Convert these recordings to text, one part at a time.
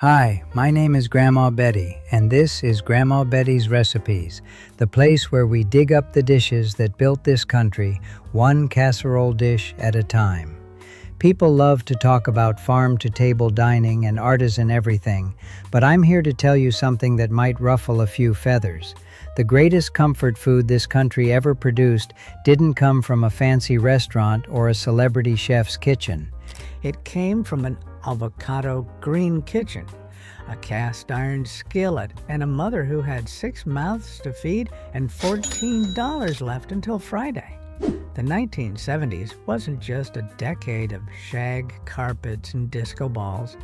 Hi, my name is Grandma Betty, and this is Grandma Betty's Recipes, the place where we dig up the dishes that built this country, one casserole dish at a time. People love to talk about farm-to-table dining and artisan everything, but I'm here to tell you something that might ruffle a few feathers. The greatest comfort food this country ever produced didn't come from a fancy restaurant or a celebrity chef's kitchen. It came from an avocado green kitchen, a cast iron skillet, and a mother who had 6 mouths to feed and $14 left until Friday. The 1970s wasn't just a decade of shag carpets and disco balls.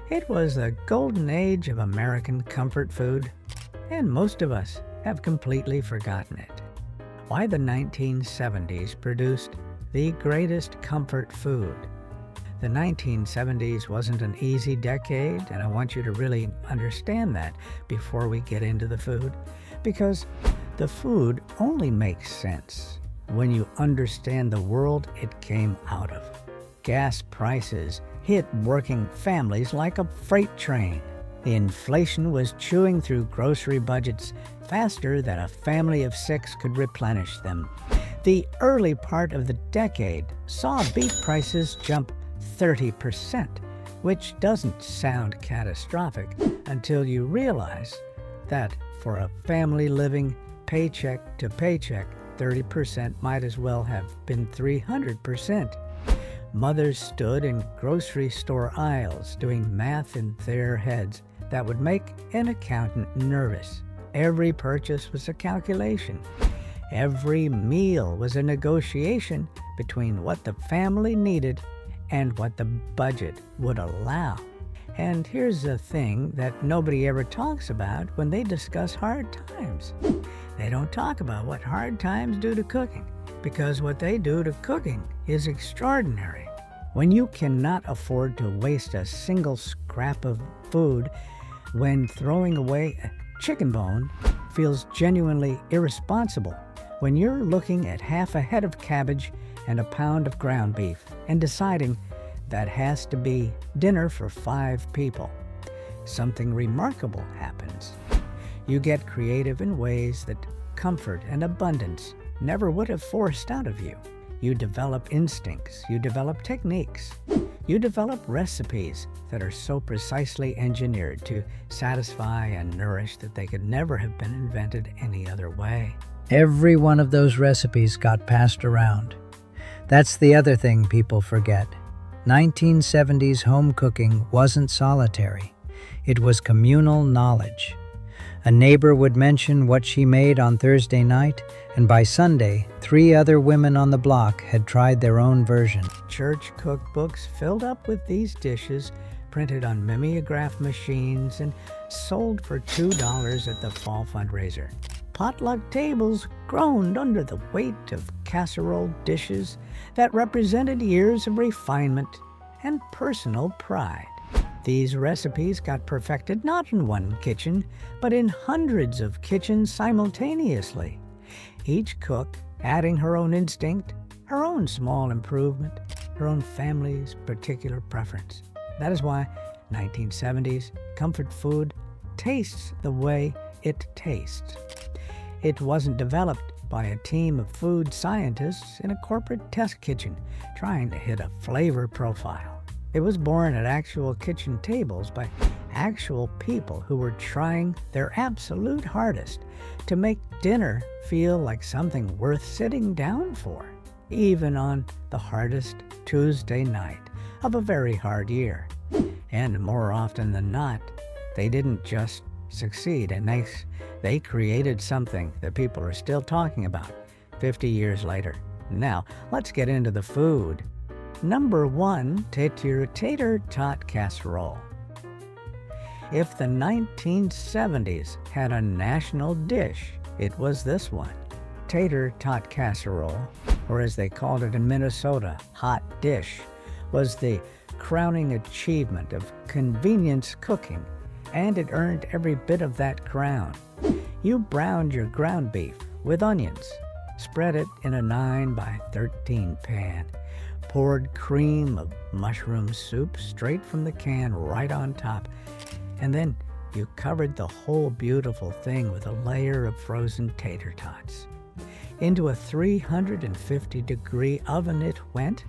It was the golden age of American comfort food, and most of us have completely forgotten it. Why the 1970s produced the greatest comfort food. The 1970s wasn't an easy decade, and I want you to really understand that before we get into the food, because the food only makes sense when you understand the world it came out of. Gas prices hit working families like a freight train. The inflation was chewing through grocery budgets faster than a family of 6 could replenish them. The early part of the decade saw beef prices jump 30%, which doesn't sound catastrophic until you realize that for a family living paycheck to paycheck, 30% might as well have been 300%. Mothers stood in grocery store aisles doing math in their heads that would make an accountant nervous. Every purchase was a calculation. Every meal was a negotiation between what the family needed and what the budget would allow. And here's the thing that nobody ever talks about when they discuss hard times. They don't talk about what hard times do to cooking, because what they do to cooking is extraordinary. When you cannot afford to waste a single scrap of food, when throwing away a chicken bone feels genuinely irresponsible, when you're looking at half a head of cabbage and a pound of ground beef and deciding that has to be dinner for 5 people, something remarkable happens. You get creative in ways that comfort and abundance never would have forced out of you. You develop instincts, you develop techniques, you develop recipes that are so precisely engineered to satisfy and nourish that they could never have been invented any other way. Every one of those recipes got passed around. That's the other thing people forget. 1970s home cooking wasn't solitary. It was communal knowledge. A neighbor would mention what she made on Thursday night, and by Sunday, 3 other women on the block had tried their own version. Church cookbooks filled up with these dishes, printed on mimeograph machines and sold for $2 at the fall fundraiser. Potluck tables groaned under the weight of casserole dishes that represented years of refinement and personal pride. These recipes got perfected not in one kitchen, but in hundreds of kitchens simultaneously. Each cook adding her own instinct, her own small improvement, her own family's particular preference. That is why 1970s comfort food tastes the way it tastes. It wasn't developed by a team of food scientists in a corporate test kitchen trying to hit a flavor profile. It was born at actual kitchen tables by actual people who were trying their absolute hardest to make dinner feel like something worth sitting down for, even on the hardest Tuesday night of a very hard year. And more often than not, they didn't just succeed, and they created something that people are still talking about 50 years later. Now, let's get into the food. Number 1, tater tot casserole. If the 1970s had a national dish, it was this one. Tater tot casserole, or as they called it in Minnesota, hot dish, was the crowning achievement of convenience cooking, and it earned every bit of that crown. You browned your ground beef with onions, spread it in a 9x13 pan, poured cream of mushroom soup straight from the can right on top, And then you covered the whole beautiful thing with a layer of frozen tater tots. Into a 350-degree oven it went,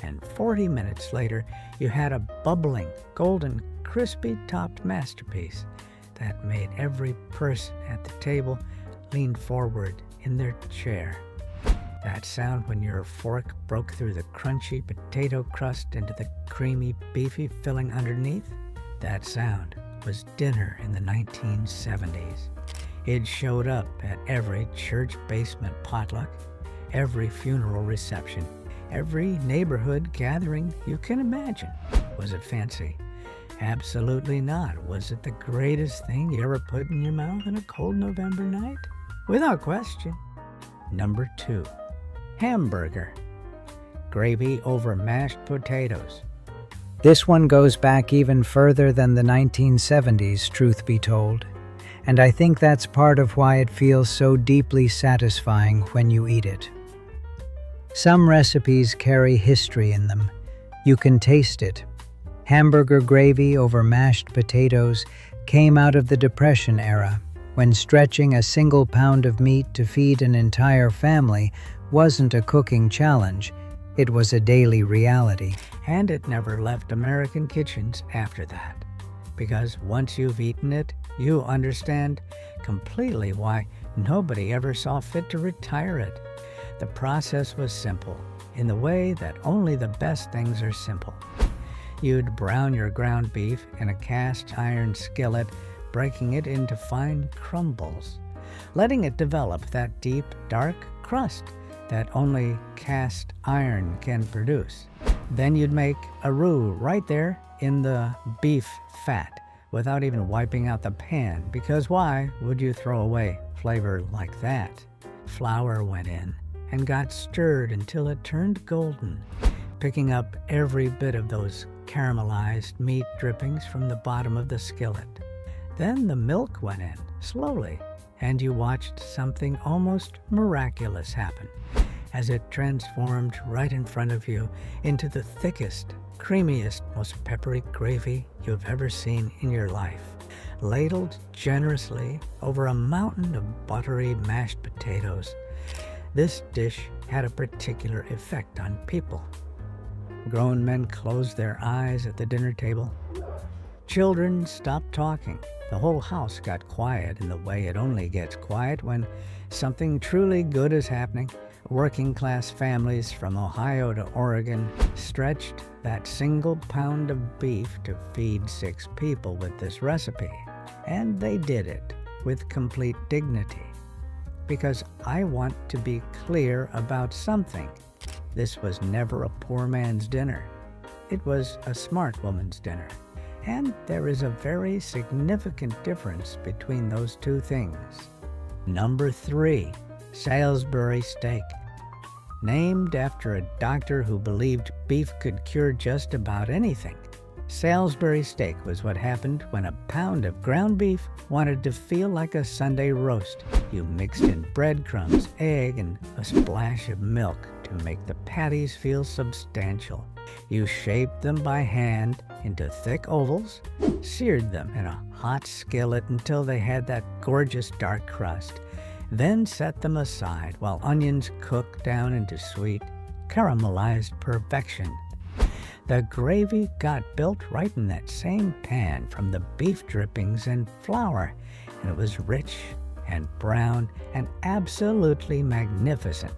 and 40 minutes later you had a bubbling, golden, crispy-topped masterpiece that made every person at the table lean forward in their chair. That sound when your fork broke through the crunchy potato crust into the creamy, beefy filling underneath, that sound was dinner in the 1970s. It showed up at every church basement potluck, every funeral reception, every neighborhood gathering you can imagine. Was it fancy? Absolutely not. Was it the greatest thing you ever put in your mouth on a cold November night? Without question. Number 2, hamburger. Gravy over mashed potatoes. This one goes back even further than the 1970s, truth be told. And I think that's part of why it feels so deeply satisfying when you eat it. Some recipes carry history in them. You can taste it. Hamburger gravy over mashed potatoes came out of the Depression era, when stretching a single pound of meat to feed an entire family wasn't a cooking challenge, it was a daily reality. And it never left American kitchens after that. Because once you've eaten it, you understand completely why nobody ever saw fit to retire it. The process was simple, in the way that only the best things are simple. You'd brown your ground beef in a cast iron skillet, breaking it into fine crumbles, letting it develop that deep, dark crust that only cast iron can produce. Then you'd make a roux right there in the beef fat without even wiping out the pan, because why would you throw away flavor like that? Flour went in and got stirred until it turned golden, picking up every bit of those caramelized meat drippings from the bottom of the skillet. Then the milk went in, slowly, and you watched something almost miraculous happen as it transformed right in front of you into the thickest, creamiest, most peppery gravy you've ever seen in your life, ladled generously over a mountain of buttery mashed potatoes. This dish had a particular effect on people. Grown men closed their eyes at the dinner table. Children stopped talking. The whole house got quiet in the way it only gets quiet when something truly good is happening. Working-class families from Ohio to Oregon stretched that single pound of beef to feed 6 people with this recipe. And they did it with complete dignity. Because I want to be clear about something. This was never a poor man's dinner. It was a smart woman's dinner. And there is a very significant difference between those two things. Number 3, Salisbury steak. Named after a doctor who believed beef could cure just about anything. Salisbury steak was what happened when a pound of ground beef wanted to feel like a Sunday roast. You mixed in breadcrumbs, egg, and a splash of milk to make the patties feel substantial. You shaped them by hand into thick ovals, seared them in a hot skillet until they had that gorgeous dark crust, then set them aside while onions cooked down into sweet, caramelized perfection. The gravy got built right in that same pan from the beef drippings and flour, and it was rich and brown and absolutely magnificent.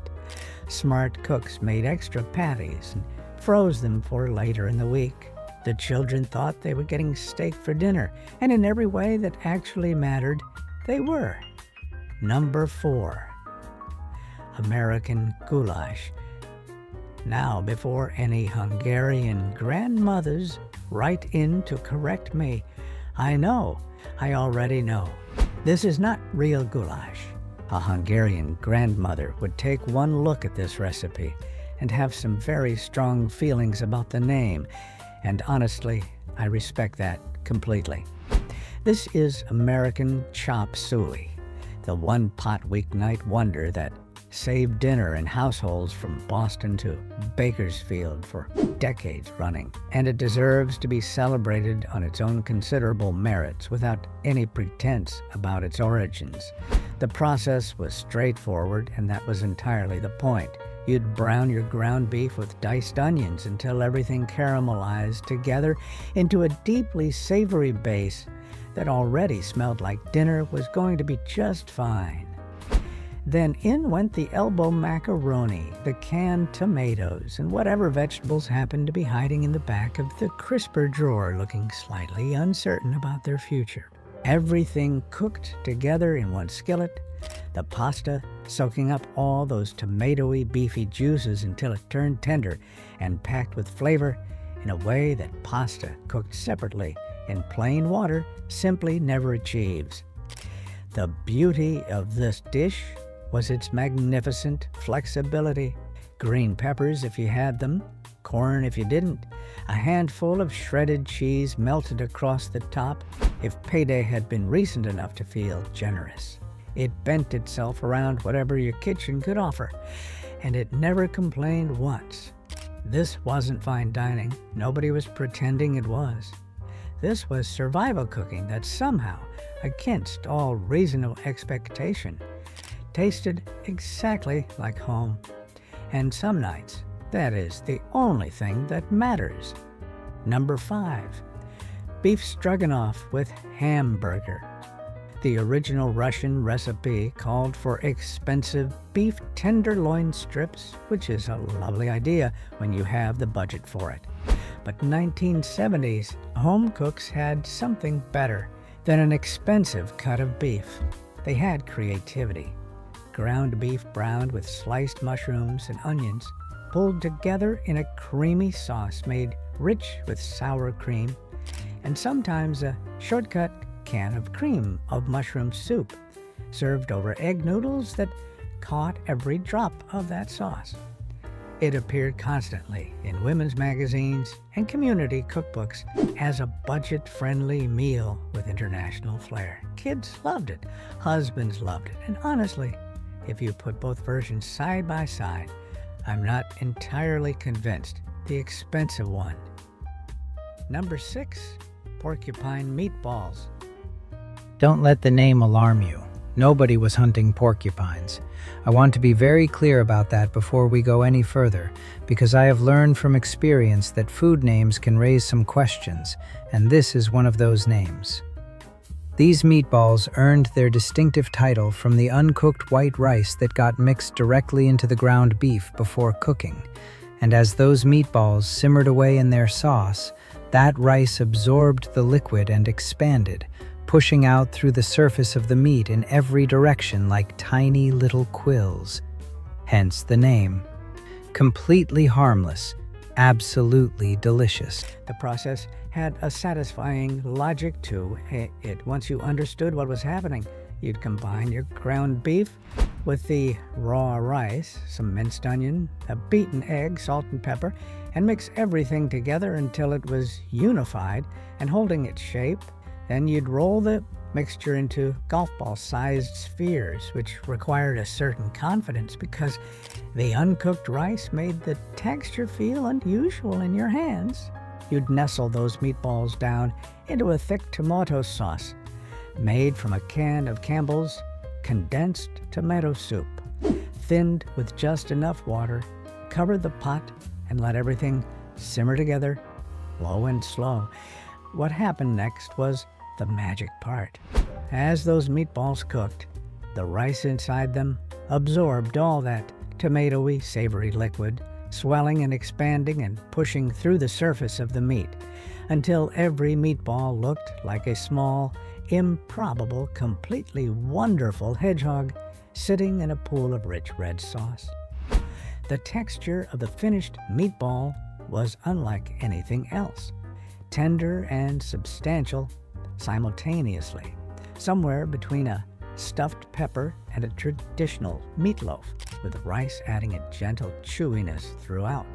Smart cooks made extra patties and froze them for later in the week. The children thought they were getting steak for dinner, and in every way that actually mattered, they were. Number 4, American goulash. Now, before any Hungarian grandmothers write in to correct me, I already know, this is not real goulash. A Hungarian grandmother would take one look at this recipe and have some very strong feelings about the name, and honestly, I respect that completely. This is American chop suey, the one-pot weeknight wonder that saved dinner in households from Boston to Bakersfield for decades running, and it deserves to be celebrated on its own considerable merits without any pretense about its origins. The process was straightforward, and that was entirely the point. You'd brown your ground beef with diced onions until everything caramelized together into a deeply savory base that already smelled like dinner was going to be just fine. Then in went the elbow macaroni, the canned tomatoes, and whatever vegetables happened to be hiding in the back of the crisper drawer, looking slightly uncertain about their future. Everything cooked together in one skillet, the pasta soaking up all those tomatoey, beefy juices until it turned tender and packed with flavor in a way that pasta cooked separately in plain water simply never achieves. The beauty of this dish was its magnificent flexibility. Green peppers if you had them, corn if you didn't, a handful of shredded cheese melted across the top if payday had been recent enough to feel generous. It bent itself around whatever your kitchen could offer, and it never complained once. This wasn't fine dining. Nobody was pretending it was. This was survival cooking that somehow, against all reasonable expectation, tasted exactly like home. And some nights, that is the only thing that matters. Number 5. Beef stroganoff with hamburger. The original Russian recipe called for expensive beef tenderloin strips, which is a lovely idea when you have the budget for it. But 1970s, home cooks had something better than an expensive cut of beef. They had creativity. Ground beef browned with sliced mushrooms and onions, pulled together in a creamy sauce made rich with sour cream, and sometimes a shortcut can of cream of mushroom soup, served over egg noodles that caught every drop of that sauce. It appeared constantly in women's magazines and community cookbooks as a budget-friendly meal with international flair. Kids loved it, husbands loved it, and honestly, if you put both versions side by side, I'm not entirely convinced the expensive one. Number 6, porcupine meatballs. Don't let the name alarm you. Nobody was hunting porcupines. I want to be very clear about that before we go any further, because I have learned from experience that food names can raise some questions, and this is one of those names. These meatballs earned their distinctive title from the uncooked white rice that got mixed directly into the ground beef before cooking, and as those meatballs simmered away in their sauce, that rice absorbed the liquid and expanded, pushing out through the surface of the meat in every direction like tiny little quills. Hence the name. Completely harmless, absolutely delicious. The process had a satisfying logic to it. Once you understood what was happening, you'd combine your ground beef with the raw rice, some minced onion, a beaten egg, salt and pepper, and mix everything together until it was unified and holding its shape. Then you'd roll the mixture into golf ball-sized spheres, which required a certain confidence because the uncooked rice made the texture feel unusual in your hands. You'd nestle those meatballs down into a thick tomato sauce made from a can of Campbell's condensed tomato soup. Thinned with just enough water, cover the pot and let everything simmer together, low and slow. What happened next was the magic part. As those meatballs cooked, the rice inside them absorbed all that tomatoey, savory liquid, swelling and expanding and pushing through the surface of the meat until every meatball looked like a small, improbable, completely wonderful hedgehog sitting in a pool of rich red sauce. The texture of the finished meatball was unlike anything else, tender and substantial simultaneously, somewhere between a stuffed pepper and a traditional meatloaf, with rice adding a gentle chewiness throughout.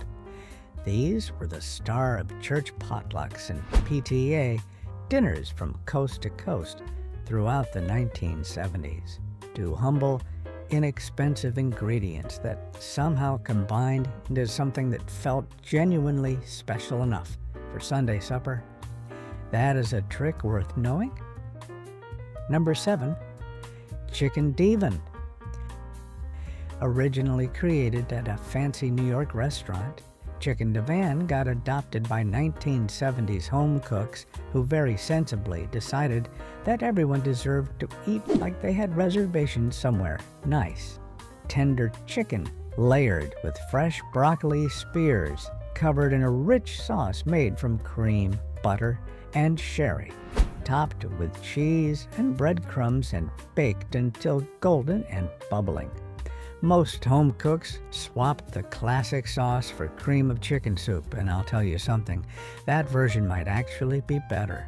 These were the star of church potlucks and PTA dinners from coast to coast throughout the 1970s. To humble inexpensive ingredients that somehow combined into something that felt genuinely special enough for Sunday supper? That is a trick worth knowing. Number 7, chicken divan. Originally created at a fancy New York restaurant, chicken divan got adopted by 1970s home cooks who very sensibly decided that everyone deserved to eat like they had reservations somewhere nice. Tender chicken layered with fresh broccoli spears, covered in a rich sauce made from cream, butter, and sherry, topped with cheese and breadcrumbs and baked until golden and bubbling. Most home cooks swapped the classic sauce for cream of chicken soup, and I'll tell you something, that version might actually be better.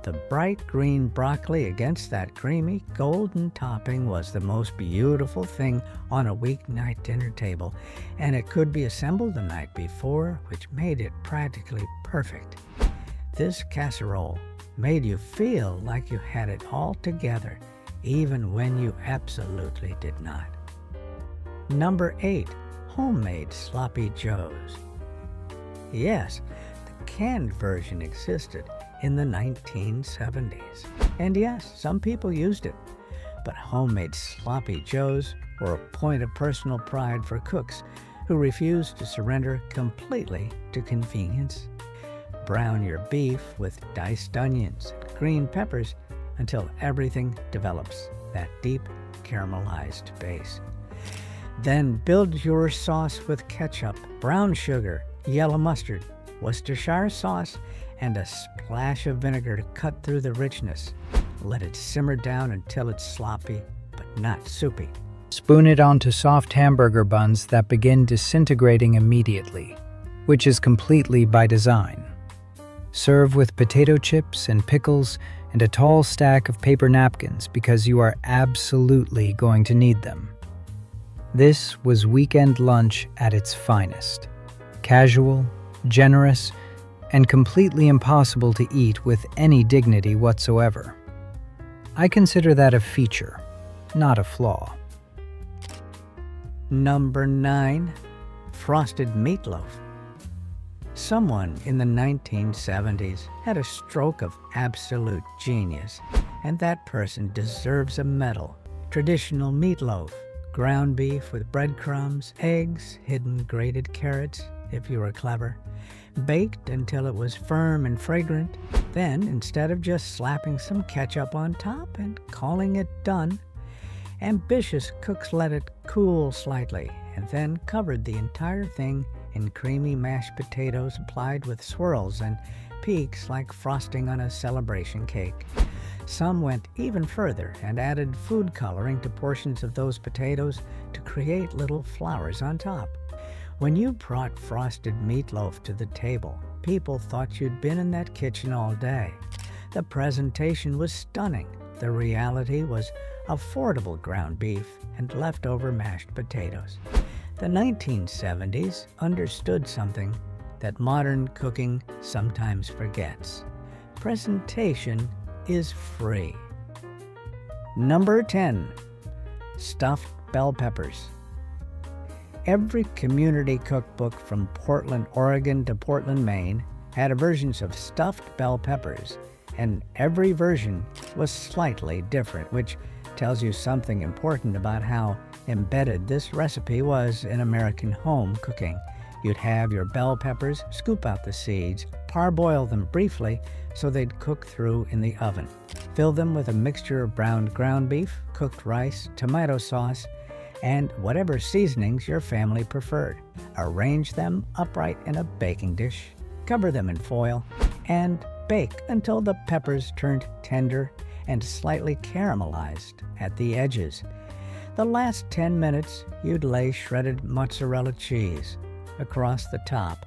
The bright green broccoli against that creamy golden topping was the most beautiful thing on a weeknight dinner table, and it could be assembled the night before, which made it practically perfect. This casserole made you feel like you had it all together, even when you absolutely did not. Number 8, homemade sloppy joes. Yes, the canned version existed in the 1970s. And yes, some people used it. But homemade sloppy joes were a point of personal pride for cooks who refused to surrender completely to convenience. Brown your beef with diced onions and green peppers until everything develops that deep caramelized base. Then build your sauce with ketchup, brown sugar, yellow mustard, Worcestershire sauce, and a splash of vinegar to cut through the richness. Let it simmer down until it's sloppy, but not soupy. Spoon it onto soft hamburger buns that begin disintegrating immediately, which is completely by design. Serve with potato chips and pickles and a tall stack of paper napkins because you are absolutely going to need them. This was weekend lunch at its finest. Casual, generous, and completely impossible to eat with any dignity whatsoever. I consider that a feature, not a flaw. Number 9, frosted meatloaf. Someone in the 1970s had a stroke of absolute genius, and that person deserves a medal. Traditional meatloaf, ground beef with breadcrumbs, eggs, hidden grated carrots, if you were clever, baked until it was firm and fragrant. Then, instead of just slapping some ketchup on top and calling it done, ambitious cooks let it cool slightly and then covered the entire thing in creamy mashed potatoes applied with swirls and peaks like frosting on a celebration cake. Some went even further and added food coloring to portions of those potatoes to create little flowers on top. When you brought frosted meatloaf to the table, people thought you'd been in that kitchen all day. The presentation was stunning. The reality was affordable ground beef and leftover mashed potatoes. The 1970s understood something that modern cooking sometimes forgets. Presentation is free. Number 10, stuffed bell peppers. Every community cookbook from Portland, Oregon to Portland, Maine had versions of stuffed bell peppers, and every version was slightly different, which tells you something important about how embedded this recipe was in American home cooking. You'd have your bell peppers, scoop out the seeds, parboil them briefly so they'd cook through in the oven. Fill them with a mixture of browned ground beef, cooked rice, tomato sauce, and whatever seasonings your family preferred. Arrange them upright in a baking dish, cover them in foil, and bake until the peppers turned tender and slightly caramelized at the edges. The last 10 minutes, you'd lay shredded mozzarella cheese across the top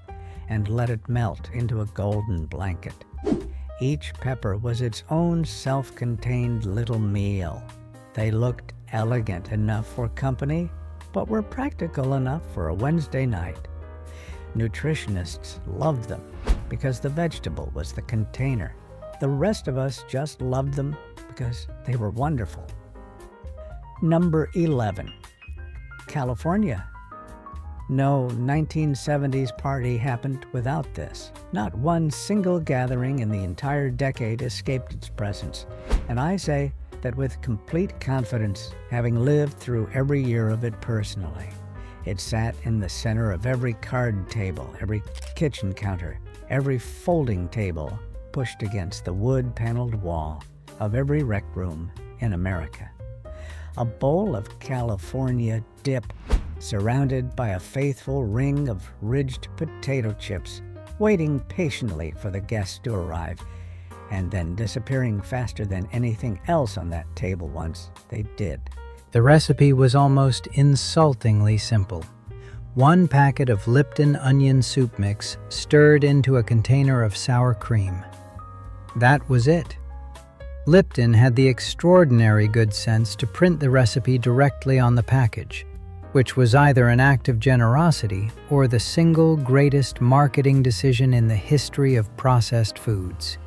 and let it melt into a golden blanket. Each pepper was its own self-contained little meal. They looked elegant enough for company, but were practical enough for a Wednesday night. Nutritionists loved them because the vegetable was the container. The rest of us just loved them because they were wonderful. Number 11, California. No 1970s party happened without this. Not one single gathering in the entire decade escaped its presence. And I say that with complete confidence, having lived through every year of it personally. It sat in the center of every card table, every kitchen counter, every folding table pushed against the wood-paneled wall of every rec room in America. A bowl of California dip surrounded by a faithful ring of ridged potato chips, waiting patiently for the guests to arrive, and then disappearing faster than anything else on that table once they did. The recipe was almost insultingly simple. 1 packet of Lipton onion soup mix stirred into a container of sour cream. That was it. Lipton had the extraordinary good sense to print the recipe directly on the package, which was either an act of generosity or the single greatest marketing decision in the history of processed foods.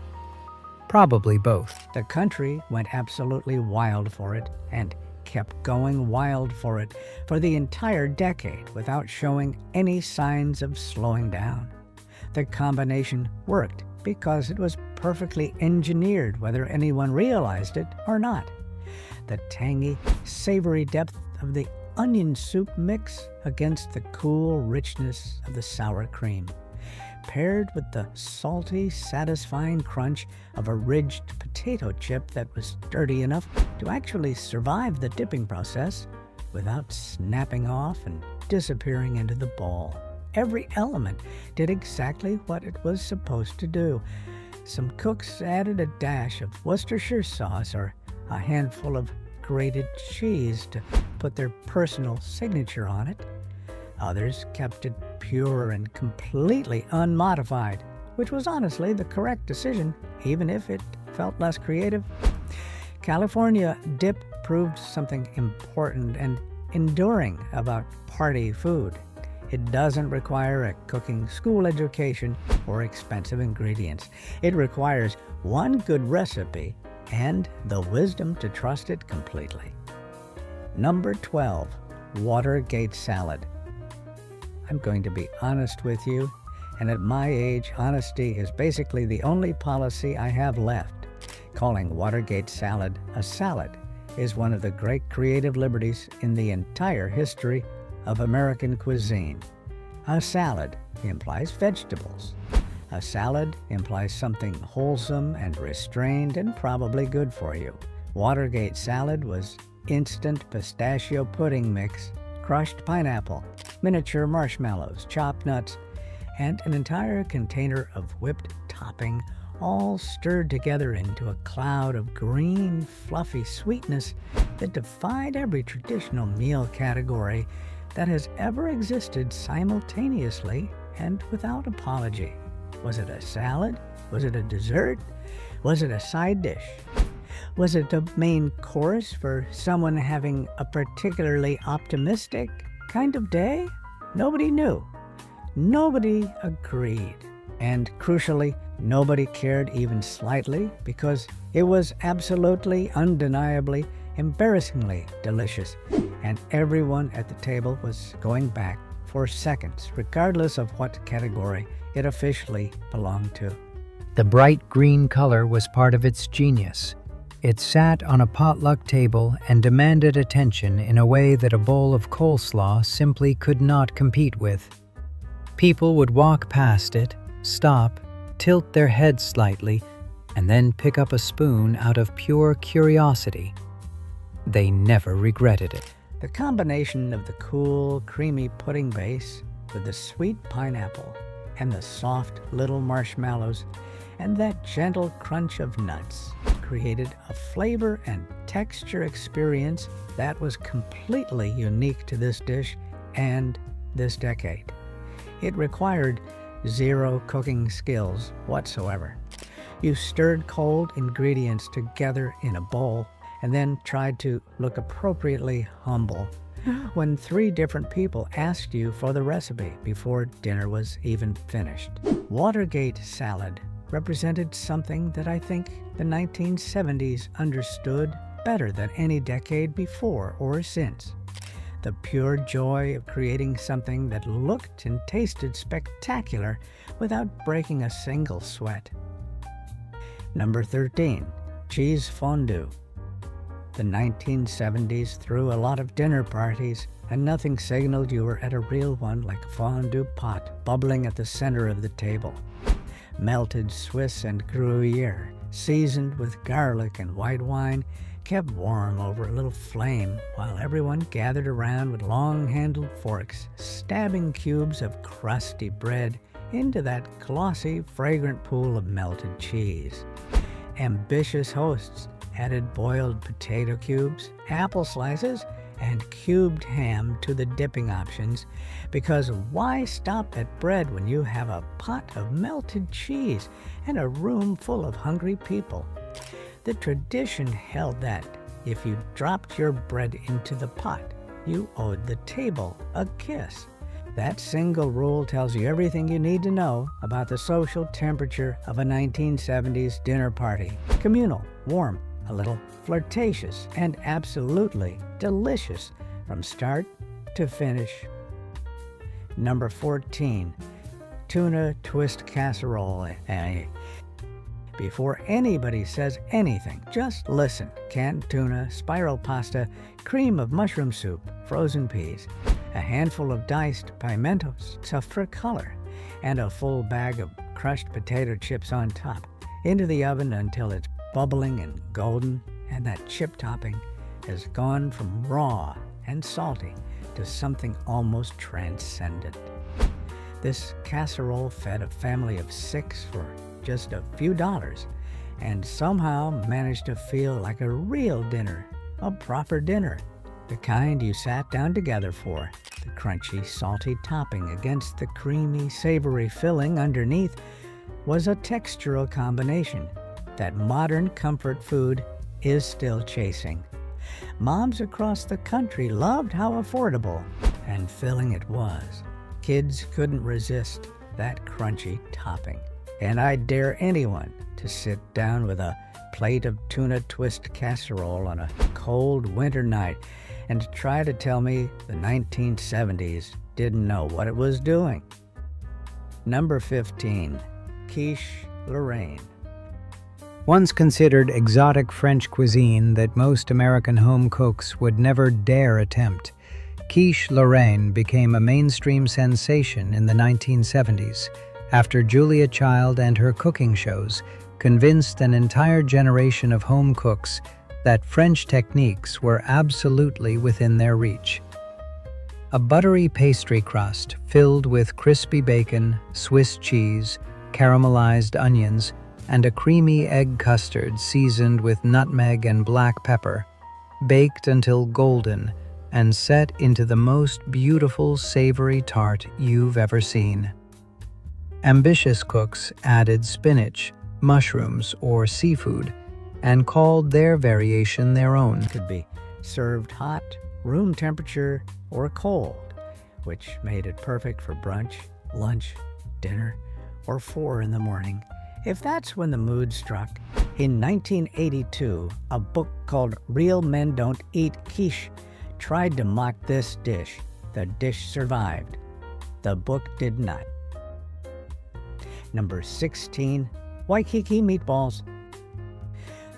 Probably both. The country went absolutely wild for it and kept going wild for it for the entire decade without showing any signs of slowing down. The combination worked because it was perfectly engineered, whether anyone realized it or not. The tangy, savory depth of the onion soup mix against the cool richness of the sour cream, paired with the salty, satisfying crunch of a ridged potato chip that was sturdy enough to actually survive the dipping process without snapping off and disappearing into the bowl. Every element did exactly what it was supposed to do. Some cooks added a dash of Worcestershire sauce or a handful of grated cheese to put their personal signature on it. Others kept it pure and completely unmodified, which was honestly the correct decision, even if it felt less creative. California dip proved something important and enduring about party food. It doesn't require a cooking school education or expensive ingredients. It requires one good recipe and the wisdom to trust it completely. Number 12, Watergate salad. I'm going to be honest with you, and at my age, honesty is basically the only policy I have left. Calling Watergate salad a salad is one of the great creative liberties in the entire history of American cuisine. A salad implies vegetables. A salad implies something wholesome and restrained and probably good for you. Watergate salad was instant pistachio pudding mix, crushed pineapple, miniature marshmallows, chopped nuts, and an entire container of whipped topping, all stirred together into a cloud of green, fluffy sweetness that defied every traditional meal category that has ever existed simultaneously and without apology. Was it a salad? Was it a dessert? Was it a side dish? Was it a main course for someone having a particularly optimistic kind of day? Nobody knew. Nobody agreed. And crucially, nobody cared even slightly because it was absolutely, undeniably, embarrassingly delicious. And everyone at the table was going back for seconds, regardless of what category it officially belonged to. The bright green color was part of its genius. It sat on a potluck table and demanded attention in a way that a bowl of coleslaw simply could not compete with. People would walk past it, stop, tilt their heads slightly, and then pick up a spoon out of pure curiosity. They never regretted it. The combination of the cool, creamy pudding base with the sweet pineapple and the soft little marshmallows and that gentle crunch of nuts created a flavor and texture experience that was completely unique to this dish and this decade. It required zero cooking skills whatsoever. You stirred cold ingredients together in a bowl and then tried to look appropriately humble when 3 different people asked you for the recipe before dinner was even finished. Watergate salad represented something that I think the 1970s understood better than any decade before or since. The pure joy of creating something that looked and tasted spectacular without breaking a single sweat. Number 13. Cheese fondue. The 1970s threw a lot of dinner parties, and nothing signaled you were at a real one like a fondue pot bubbling at the center of the table. Melted Swiss and Gruyere, seasoned with garlic and white wine, kept warm over a little flame while everyone gathered around with long-handled forks, stabbing cubes of crusty bread into that glossy, fragrant pool of melted cheese. Ambitious hosts added boiled potato cubes, apple slices, and cubed ham to the dipping options, because why stop at bread when you have a pot of melted cheese and a room full of hungry people? The tradition held that if you dropped your bread into the pot, you owed the table a kiss. That single rule tells you everything you need to know about the social temperature of a 1970s dinner party. Communal, warm, a little flirtatious, and absolutely delicious from start to finish. Number 14. Tuna twist casserole. Before anybody says anything, just listen. Canned tuna, spiral pasta, cream of mushroom soup, frozen peas, a handful of diced pimentos stuffed for color, and a full bag of crushed potato chips on top. Into the oven until it's bubbling and golden, and that chip topping has gone from raw and salty to something almost transcendent. This casserole fed a family of 6 for just a few dollars, and somehow managed to feel like a real dinner, a proper dinner, the kind you sat down together for. The crunchy, salty topping against the creamy, savory filling underneath was a textural combination that modern comfort food is still chasing. Moms across the country loved how affordable and filling it was. Kids couldn't resist that crunchy topping. And I dare anyone to sit down with a plate of tuna twist casserole on a cold winter night and try to tell me the 1970s didn't know what it was doing. Number 15. Quiche Lorraine. Once considered exotic French cuisine that most American home cooks would never dare attempt, quiche Lorraine became a mainstream sensation in the 1970s after Julia Child and her cooking shows convinced an entire generation of home cooks that French techniques were absolutely within their reach. A buttery pastry crust filled with crispy bacon, Swiss cheese, caramelized onions, and a creamy egg custard seasoned with nutmeg and black pepper, baked until golden and set into the most beautiful savory tart you've ever seen. Ambitious cooks added spinach, mushrooms, or seafood and called their variation their own. It could be served hot, room temperature, or cold, which made it perfect for brunch, lunch, dinner, or 4 in the morning, if that's when the mood struck. In 1982, a book called Real Men Don't Eat Quiche tried to mock this dish. The dish survived. The book did not. Number 16. Waikiki meatballs.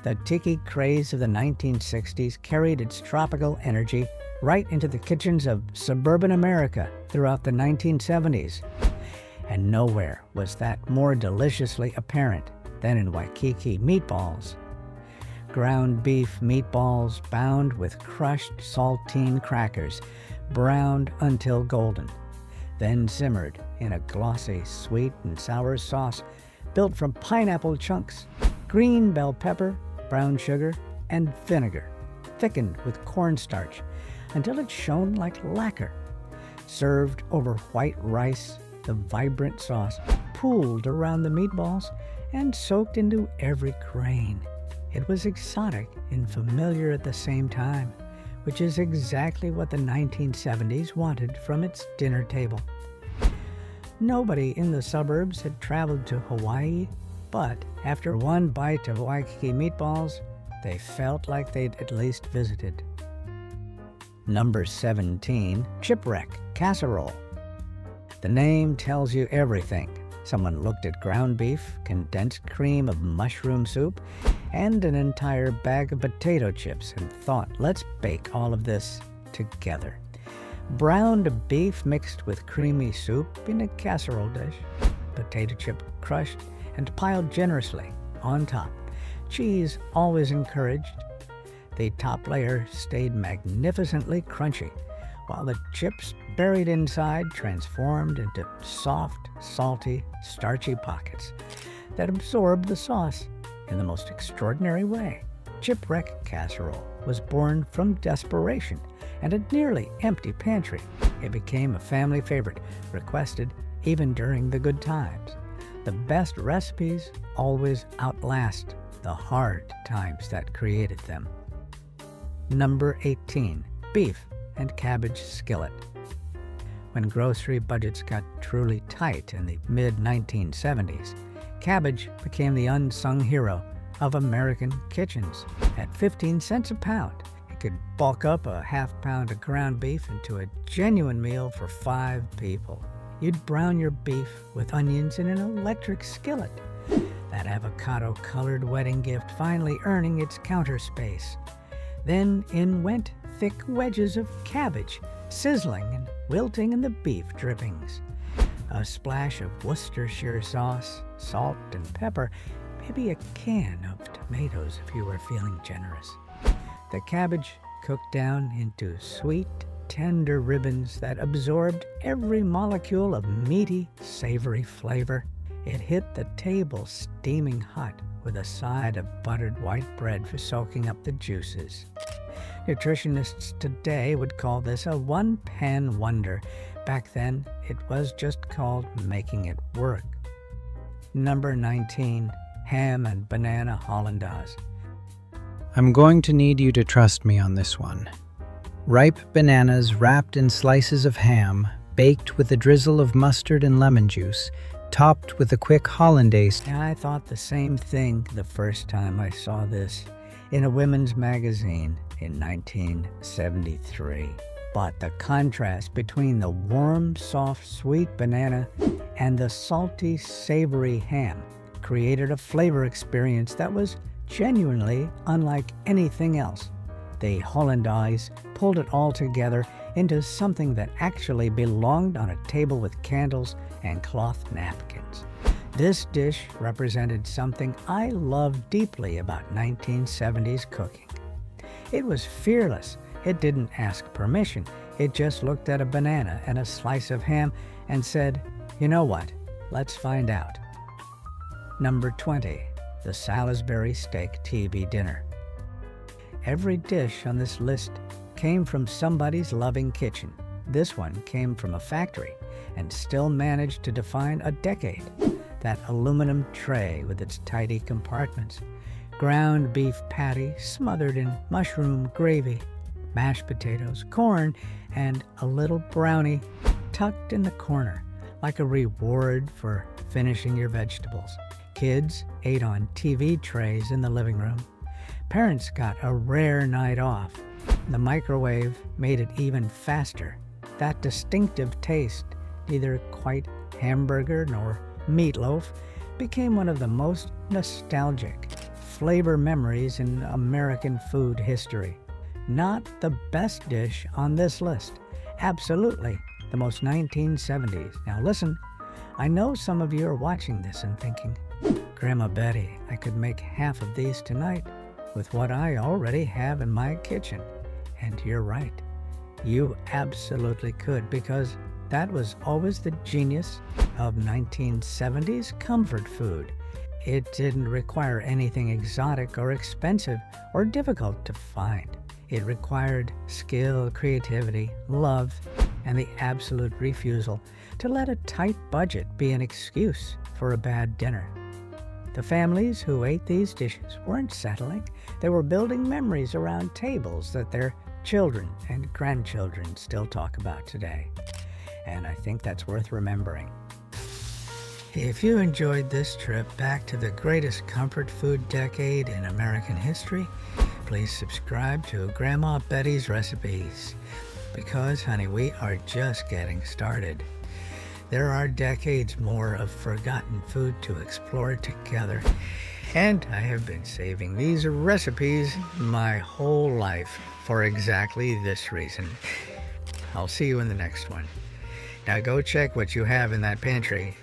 The tiki craze of the 1960s carried its tropical energy right into the kitchens of suburban America throughout the 1970s. And nowhere was that more deliciously apparent than in Waikiki meatballs. Ground beef meatballs bound with crushed saltine crackers, browned until golden, then simmered in a glossy sweet and sour sauce built from pineapple chunks, green bell pepper, brown sugar, and vinegar, thickened with cornstarch until it shone like lacquer. Served over white rice, the vibrant sauce pooled around the meatballs and soaked into every grain. It was exotic and familiar at the same time, which is exactly what the 1970s wanted from its dinner table. Nobody in the suburbs had traveled to Hawaii, but after one bite of Waikiki meatballs, they felt like they'd at least visited. Number 17, Shipwreck Casserole. The name tells you everything. Someone looked at ground beef, condensed cream of mushroom soup, and an entire bag of potato chips and thought, let's bake all of this together. Browned beef mixed with creamy soup in a casserole dish, potato chip crushed and piled generously on top. Cheese always encouraged. The top layer stayed magnificently crunchy, while the chips buried inside transformed into soft, salty, starchy pockets that absorbed the sauce in the most extraordinary way. Shipwreck Casserole was born from desperation and a nearly empty pantry. It became a family favorite, requested even during the good times. The best recipes always outlast the hard times that created them. Number 18, Beef and Cabbage Skillet. When grocery budgets got truly tight in the mid-1970s, cabbage became the unsung hero of American kitchens. At 15 cents a pound, it could bulk up a half pound of ground beef into a genuine meal for 5 people. You'd brown your beef with onions in an electric skillet. That avocado-colored wedding gift finally earning its counter space. Then in went thick wedges of cabbage, sizzling and wilting in the beef drippings. A splash of Worcestershire sauce, salt and pepper, maybe a can of tomatoes if you were feeling generous. The cabbage cooked down into sweet, tender ribbons that absorbed every molecule of meaty, savory flavor. It hit the table steaming hot with a side of buttered white bread for soaking up the juices. Nutritionists today would call this a one-pan wonder. Back then, it was just called making it work. Number 19, Ham and Banana Hollandaise. I'm going to need you to trust me on this one. Ripe bananas wrapped in slices of ham, baked with a drizzle of mustard and lemon juice, topped with a quick hollandaise. I thought the same thing the first time I saw this in a women's magazine in 1973. But the contrast between the warm, soft, sweet banana and the salty, savory ham created a flavor experience that was genuinely unlike anything else. The hollandaise pulled it all together into something that actually belonged on a table with candles and cloth napkins. This dish represented something I loved deeply about 1970s cooking. It was fearless. It didn't ask permission. It just looked at a banana and a slice of ham and said, you know what? Let's find out. Number 20, the Salisbury Steak TV Dinner. Every dish on this list came from somebody's loving kitchen. This one came from a factory and still managed to define a decade. That aluminum tray with its tidy compartments, ground beef patty smothered in mushroom gravy, mashed potatoes, corn, and a little brownie tucked in the corner like a reward for finishing your vegetables. Kids ate on TV trays in the living room. Parents got a rare night off. The microwave made it even faster. That distinctive taste, neither quite hamburger nor meatloaf, became one of the most nostalgic flavor memories in American food history. Not the best dish on this list. Absolutely the most 1970s. Now listen, I know some of you are watching this and thinking, Grandma Betty, I could make half of these tonight with what I already have in my kitchen. And you're right. You absolutely could, because that was always the genius of 1970s comfort food. It didn't require anything exotic or expensive or difficult to find. It required skill, creativity, love, and the absolute refusal to let a tight budget be an excuse for a bad dinner. The families who ate these dishes weren't settling. They were building memories around tables that their children and grandchildren still talk about today. And I think that's worth remembering. If you enjoyed this trip back to the greatest comfort food decade in American history, please subscribe to Grandma Betty's Recipes. Because, honey, we are just getting started. There are decades more of forgotten food to explore together. And I have been saving these recipes my whole life for exactly this reason. I'll see you in the next one. Now go check what you have in that pantry.